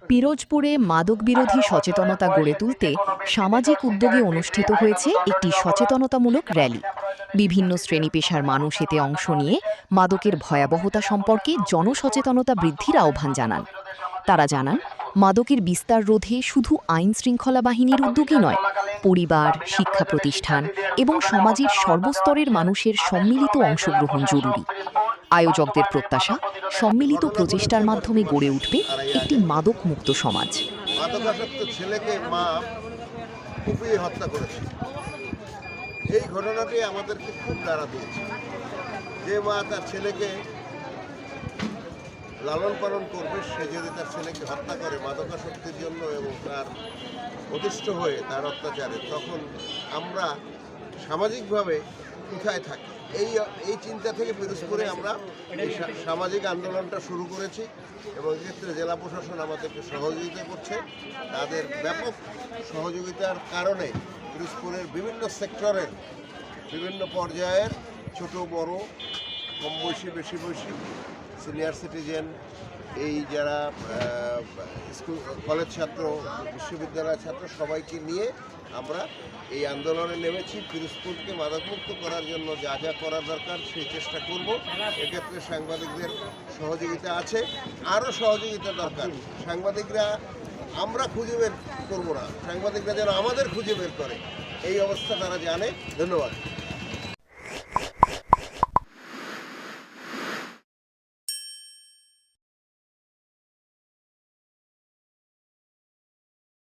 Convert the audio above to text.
পিরোজপুরে মাদক বিরোধী সচেতনতা গড়ে তুলতে সামাজিক উদ্যোগে অনুষ্ঠিত হয়েছে একটি সচেতনতামূলক র্যালি। বিভিন্ন শ্রেণী পেশার মানুষ এতে অংশ নিয়ে মাদকের ভয়াবহতা সম্পর্কে জনসচেতনতা বৃদ্ধির আহ্বান জানান। তারা জানান, মাদকের বিস্তার রোধে শুধু আইন শৃঙ্খলা বাহিনীর উদ্যোগই নয়, পরিবার, শিক্ষা প্রতিষ্ঠান এবং সমাজের সর্বস্তরের মানুষের সম্মিলিত অংশগ্রহণ জরুরি। আয়োজকদের প্রত্যাশা, সম্মিলিত প্রচেষ্টার মাধ্যমে গড়ে উঠবে একটি মাদকমুক্ত সমাজ। মাদকাসক্ত ছেলেকে মা কুপিয়ে হত্যা করেছে, এই ঘটনাটি আমাদেরকে খুব নাড়া দিয়েছে। যে মা তার ছেলেকে লালন পালন করবে, সে যদি তার ছেলেকে হত্যা করে মাদকাসক্তির জন্য এবং তার অতিষ্ঠ হয়ে তার অত্যাচারে, তখন আমরা সামাজিকভাবে কোথায় থাকি? এই চিন্তা থেকে পিরোজপুরে আমরা এই সামাজিক আন্দোলনটা শুরু করেছি এবং এক্ষেত্রে জেলা প্রশাসন আমাদেরকে সহযোগিতা করছে। তাদের ব্যাপক সহযোগিতার কারণে পিরোজপুরের বিভিন্ন সেক্টরের বিভিন্ন পর্যায়ের ছোট বড়, কম বয়সী, বেশি বয়সী, সিনিয়র সিটিজেন, এই যারা স্কুল কলেজ ছাত্র, বিশ্ববিদ্যালয়ের ছাত্র, সবাইকে নিয়ে আমরা এই আন্দোলনে নেমেছি। পিরোজপুরকে মাদকমুক্ত করার জন্য যা যা করা দরকার সেই চেষ্টা করব। এক্ষেত্রে সাংবাদিকদের সহযোগিতা আছে, আরও সহযোগিতা দরকার। সাংবাদিকরা আমরা খুঁজে বের করবো না, সাংবাদিকরা যেন আমাদের খুঁজে বের করে, এই অবস্থা তারা জানে। ধন্যবাদ।